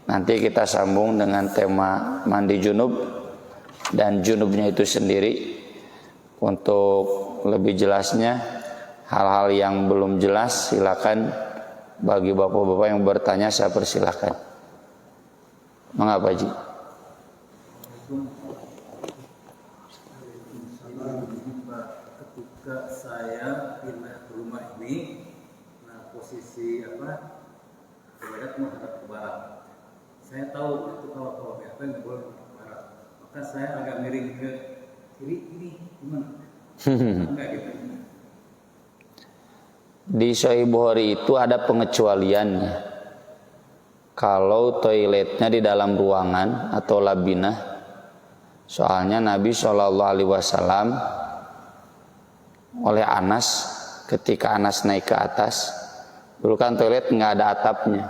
Nanti kita sambung dengan tema mandi junub dan junubnya itu sendiri. Untuk lebih jelasnya, hal-hal yang belum jelas, silakan bagi bapak-bapak yang bertanya saya persilakan. Mengapa Ji? Ketika saya pindah ke rumah ini, nah posisi kiblat menghadap ke barat. Saya tahu itu kalau BAP nggak boleh menghadap ke barat, maka saya agak miring ke kiri. Ini gimana? Enggak gitu. Di Sahih Bukhari itu ada pengecualiannya. Kalau toiletnya di dalam ruangan atau labinah, soalnya Nabi SAW oleh Anas, ketika Anas naik ke atas, dulu kan toilet nggak ada atapnya,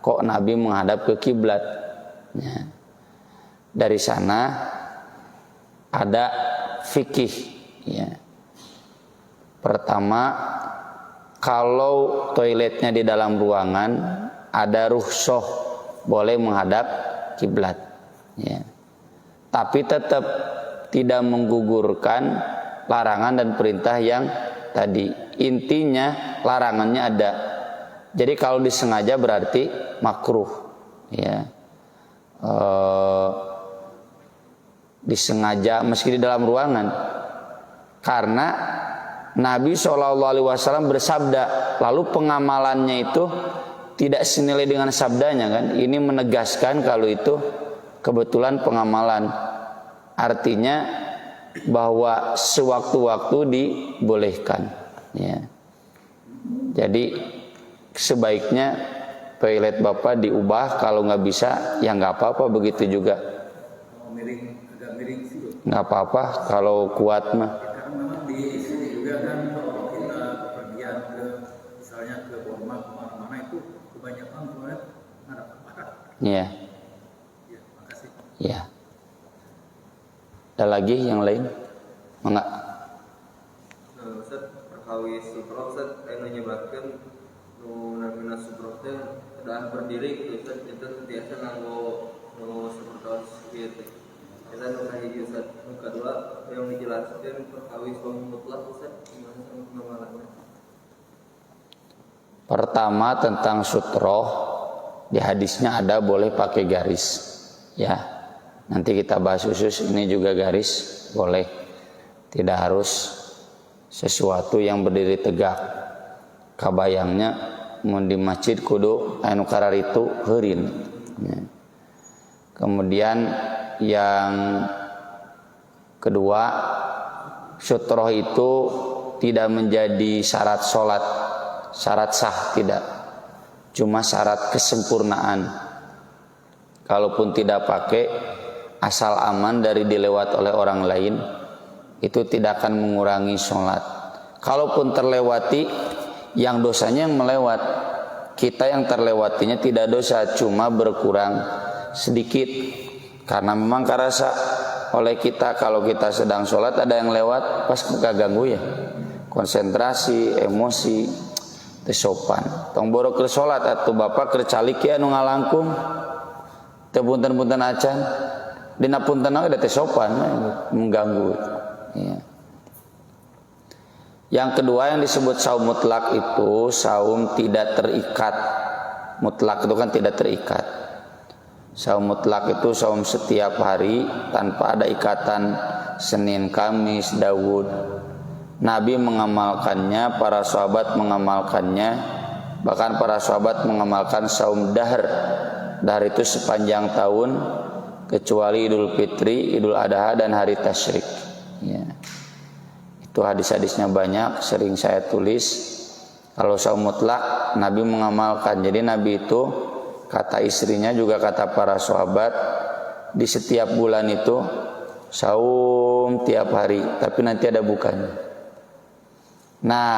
kok Nabi menghadap ke kiblat? Ya. Dari sana ada fikih. Ya. Pertama, kalau toiletnya di dalam ruangan ada rukhsah boleh menghadap kiblat, ya. Tapi tetap tidak menggugurkan larangan dan perintah yang tadi. Intinya larangannya ada. Jadi kalau disengaja berarti makruh, ya. Disengaja meski di dalam ruangan, karena Nabi SAW bersabda, lalu pengamalannya itu tidak senilai dengan sabdanya kan. Ini menegaskan kalau itu kebetulan pengamalan. Artinya bahwa sewaktu-waktu dibolehkan, ya. Jadi sebaiknya toilet Bapak diubah, kalau nggak bisa ya nggak apa-apa, begitu juga. Agak miring sih. Nggak apa-apa kalau kuat mah. Karena memang di sini juga kan kalau kita pergian ke misalnya ke Burma kemana-mana itu kebanyakan toilet menghadap ke barat. Iya. Ya, makasih. Ya. Ada lagi yang lain? Enggak. Ustaz, perkawis sutroh Ustaz anu nyebatkeun nu namina sutroh teh keadaan berdiri gitu Ustaz, itu biasa nganggo nu sutroh gitu. Eta nu kahiji Ustaz, nu kadua yang dijelaskeun perkawis mutlak Ustaz, gimana sama pengamalannya? Pertama tentang sutroh, di hadisnya ada boleh pakai garis, ya. Nanti kita bahas khusus, ini juga garis boleh, tidak harus sesuatu yang berdiri tegak. Kabayangnya mau di masjid kudu anu kararitu heurin, ya. Kemudian yang kedua, sutroh itu tidak menjadi syarat sholat, syarat sah tidak, cuma syarat kesempurnaan. Kalaupun tidak pakai, asal aman dari dilewat oleh orang lain, itu tidak akan mengurangi sholat. Kalaupun terlewati, yang dosanya yang melewat, kita yang terlewatinya tidak dosa, cuma berkurang sedikit. Karena memang karasa oleh kita, kalau kita sedang sholat ada yang lewat, pas keganggu ya, konsentrasi, emosi, tesopan. Tong boro ke sholat atau bapak kercalik ya nu ngalangkung, tepunten-punten acan, dina punten ada tesopan, mengganggu. Ya. Yang kedua yang disebut saum mutlak itu saum tidak terikat. Mutlak itu kan tidak terikat. Saum mutlak itu saum setiap hari tanpa ada ikatan Senin, Kamis, Daud. Nabi mengamalkannya, para sahabat mengamalkannya, bahkan para sahabat mengamalkan saum dahr. Dahr itu sepanjang tahun kecuali Idul Fitri, Idul Adha dan hari tasyrik. Ya. Itu hadis-hadisnya banyak, sering saya tulis. Kalau saum mutlak Nabi mengamalkan. Jadi Nabi itu kata istrinya juga kata para sahabat, di setiap bulan itu saum tiap hari, tapi nanti ada bukanya. Nah,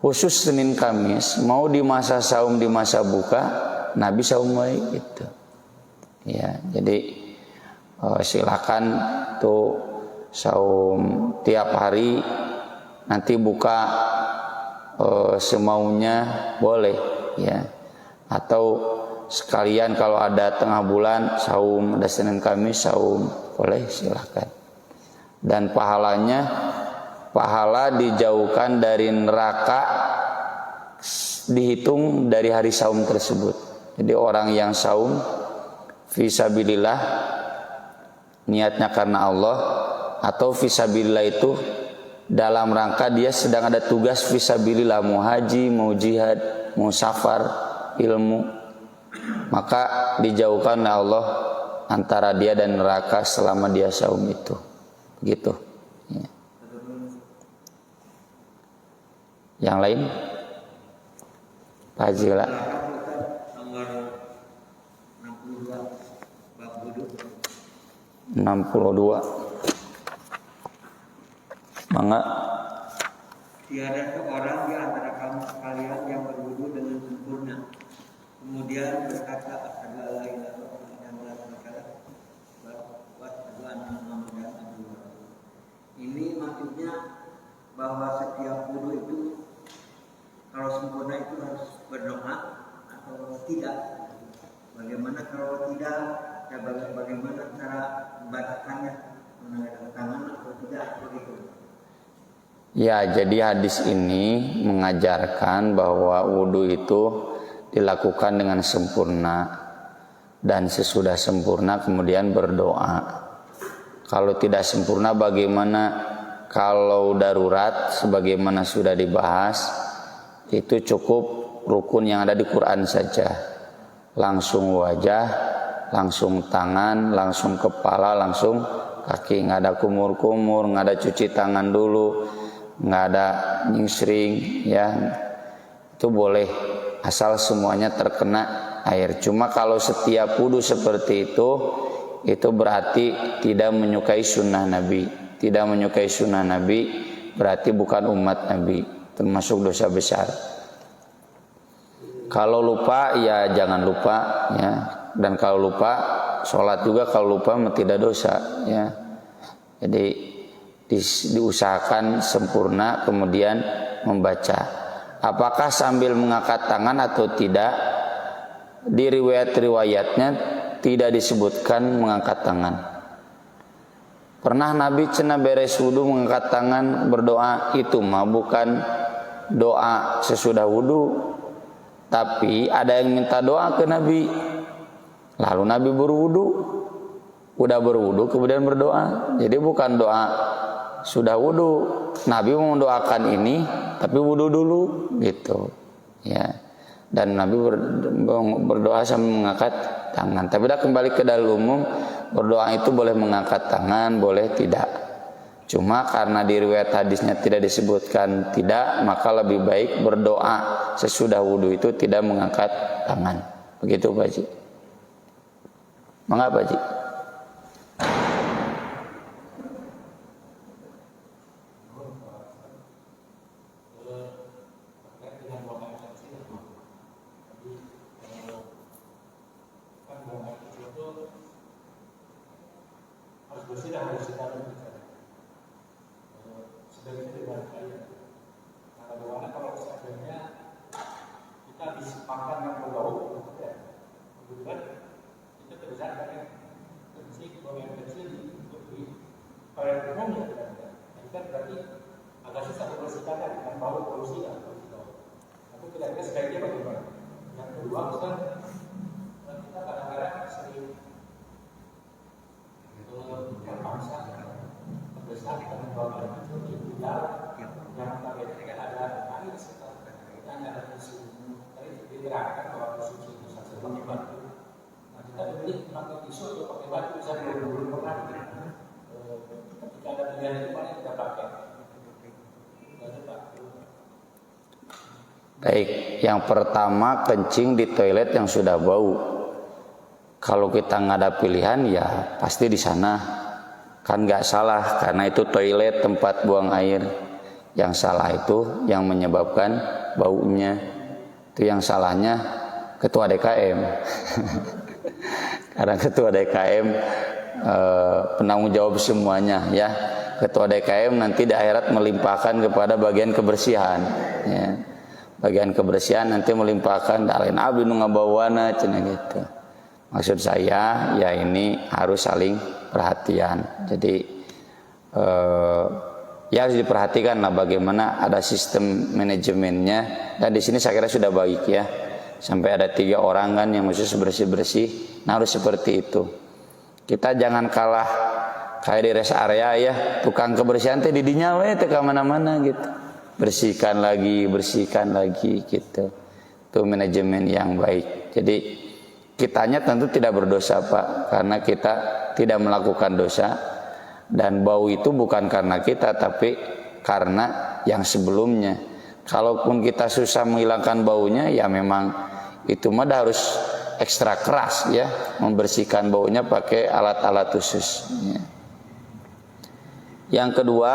khusus Senin Kamis mau di masa saum di masa buka, Nabi saum gitu. Ya, jadi silakan tuh saum tiap hari, nanti buka semaunya boleh, ya. Atau sekalian kalau ada tengah bulan saum, ada Senin Kamis saum, boleh, silakan. Dan pahalanya, pahala dijauhkan dari neraka dihitung dari hari saum tersebut. Jadi orang yang saum fisabilillah niatnya karena Allah, atau fisabilillah itu dalam rangka dia sedang ada tugas fisabilillah, mau haji, mau jihad, mau safar, ilmu, maka dijauhkan oleh Allah antara dia dan neraka selama dia saum itu. Begitu. Ya. Yang lain? Pak Haji lah. Nomor 62 bab wudu. 62. Mangga. Tiada seorang di antara kamu sekalian yang berwudu dengan sempurna, kemudian berkata asyhadu alla ilaha illallah wa asyhadu anna muhammadan abduhu wa rasuluh. Ini maksudnya bahwa setiap wudu itu kalau sempurna itu harus berdoa atau tidak? Bagaimana kalau tidak? Ya bagaimana cara membacakannya? Menggunakan tangan atau tidak? Begitu. Ya, jadi hadis ini mengajarkan bahwa wudhu itu dilakukan dengan sempurna, dan sesudah sempurna kemudian berdoa. Kalau tidak sempurna bagaimana? Kalau darurat sebagaimana sudah dibahas, itu cukup rukun yang ada di Quran saja. Langsung wajah, langsung tangan, langsung kepala, langsung kaki. Nggak ada kumur-kumur, nggak ada cuci tangan dulu, nggak ada nyingsring, ya. Itu boleh asal semuanya terkena air. Cuma kalau setiap wudu seperti itu berarti tidak menyukai sunnah Nabi. Tidak menyukai sunnah Nabi berarti bukan umat Nabi, termasuk dosa besar. Kalau lupa ya jangan lupa, ya. Dan kalau lupa sholat juga, kalau lupa tidak dosa, ya. Jadi diusahakan sempurna kemudian membaca. Apakah sambil mengangkat tangan atau tidak? Di riwayat-riwayatnya tidak disebutkan mengangkat tangan. Pernah Nabi cenah beres wudu mengangkat tangan berdoa, itu mah bukan doa sesudah wudu, tapi ada yang minta doa ke Nabi. Lalu Nabi berwudu, udah berwudu kemudian berdoa. Jadi bukan doa sudah wudu. Nabi mau mendoakan ini tapi wudu dulu, gitu, ya. Dan Nabi berdoa sambil mengangkat tangan. Tapi dah kembali ke dalil umum, berdoa itu boleh mengangkat tangan, boleh tidak. Cuma karena di riwayat hadisnya tidak disebutkan tidak, maka lebih baik berdoa sesudah wudu itu tidak mengangkat tangan. Begitu Pak Haji. Mengapa Pak Haji? Baik, yang pertama kencing di toilet yang sudah bau. Kalau kita nggak ada pilihan ya pasti di sana, kan nggak salah karena itu toilet tempat buang air. Yang salah itu yang menyebabkan baunya. Itu yang salahnya ketua DKM. Karena ketua DKM penanggung jawab semuanya, ya. Ketua DKM nanti di akhirat melimpahkan kepada bagian kebersihan, ya. Bagian kebersihan nanti melimpahkan lain abdi nu ngabawana cenah gitu. Maksud saya ya ini harus saling perhatian. Jadi ya harus diperhatikan lah bagaimana ada sistem manajemennya, dan di sini saya kira sudah baik, ya. sampai ada 3 orang kan yang khusus bersih-bersih. Nah harus seperti itu. Kita jangan kalah kayak di rest area ya, tukang kebersihan teh didinya we teh ka mana-mana gitu. Bersihkan lagi gitu. Itu manajemen yang baik. Jadi kitanya tentu tidak berdosa Pak, karena kita tidak melakukan dosa, dan bau itu bukan karena kita tapi karena yang sebelumnya. Kalaupun kita susah menghilangkan baunya, ya memang itu mah harus ekstra keras ya, membersihkan baunya pakai alat-alat khusus ya. Yang kedua,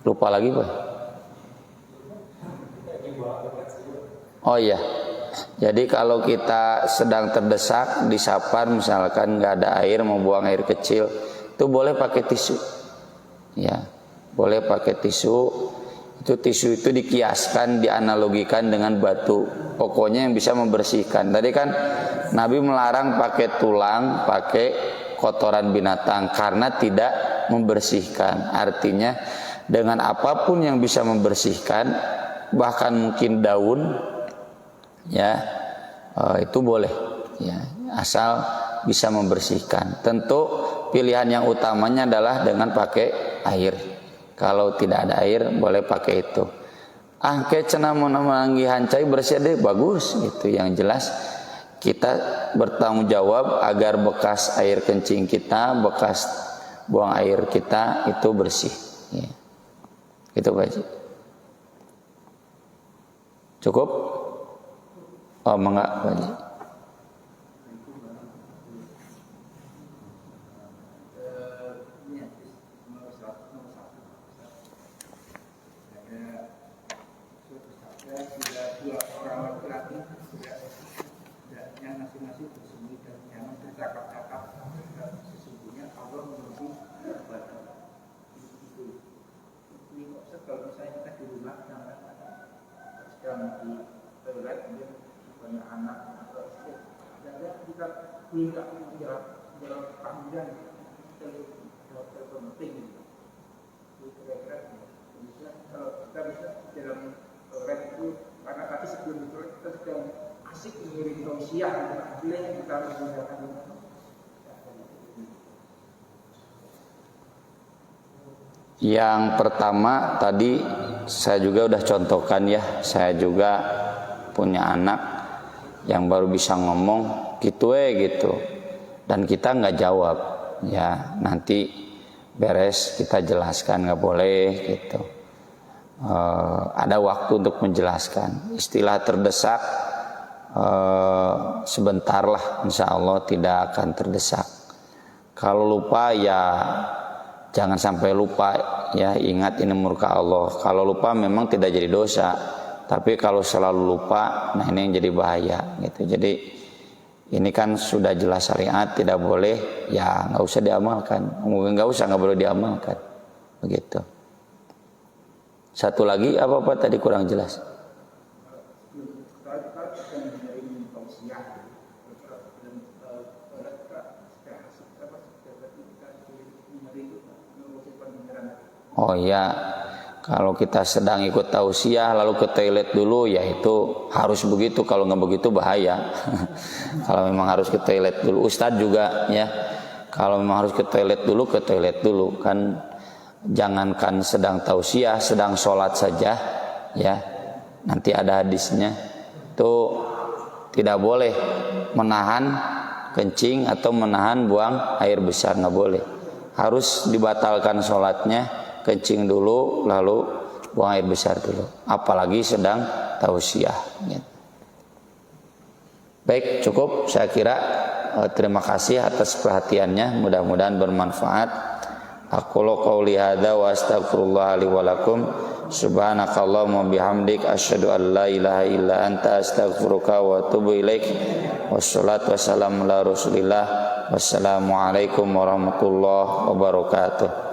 lupa lagi Pak. Oh iya, jadi kalau kita sedang terdesak di sapar, misalkan nggak ada air, mau buang air kecil, itu boleh pakai tisu, ya, boleh pakai tisu. Itu tisu itu dikiaskan, dianalogikan dengan batu, pokoknya yang bisa membersihkan. Tadi kan Nabi melarang pakai tulang, pakai kotoran binatang karena tidak membersihkan. Artinya dengan apapun yang bisa membersihkan, bahkan mungkin daun, ya itu boleh ya, asal bisa membersihkan. Tentu pilihan yang utamanya adalah dengan pakai air. Kalau tidak ada air boleh pakai itu. Kayak cenah menanggi hancai bersih deh, bagus gitu. Yang jelas kita bertanggung jawab agar bekas air kencing kita, bekas buang air kita itu bersih ya. Itu Pak Haji. Cukup? Oh, enggak, Pak Haji. Kalau misalnya kita di rumah sedang di toilet, kemudian banyak anak atau ada kita tidak jalan panjang telepon penting gitu. Kira-kira bisa kalau kita bisa dalam toilet itu, karena tadi sebelum itu kita sedang asik mengirim tausiah, akhirnya kita menggunakan Yang pertama tadi saya juga udah contohkan ya, saya juga punya anak yang baru bisa ngomong gitu gitu, dan kita nggak jawab ya, nanti beres kita jelaskan, nggak boleh gitu. Ada waktu untuk menjelaskan. Istilah terdesak sebentar lah, insya Allah tidak akan terdesak. Kalau lupa ya jangan sampai lupa ya, ingat ini murka Allah. Kalau lupa memang tidak jadi dosa, tapi kalau selalu lupa, nah ini yang jadi bahaya gitu. Jadi ini kan sudah jelas syariat, tidak boleh, ya nggak usah diamalkan. Mungkin nggak boleh diamalkan begitu. Satu lagi apa tadi kurang jelas? Oh ya, kalau kita sedang ikut tausiah lalu ke toilet dulu, ya itu harus begitu. Kalau nggak begitu bahaya. Kalau memang harus ke toilet dulu, Ustadz juga ya. Kalau memang harus ke toilet dulu kan. Jangankan sedang tausiah, sedang sholat saja ya. Nanti ada hadisnya. Itu tidak boleh menahan kencing atau menahan buang air besar, nggak boleh. Harus dibatalkan sholatnya. Kencing dulu lalu buang air besar dulu, apalagi sedang tausiah ya. Baik, cukup saya kira. Terima kasih atas perhatiannya, mudah-mudahan bermanfaat. Aqulu qouli hadza wa astaghfirullah li wa lakum. Subhanakallahumma bihamdik asyhadu an la ilaha illa anta astaghfiruka wa atubu ilaik. Wassalatu wassalamu ala Rasulillah. Wassalamualaikum warahmatullahi wabarakatuh.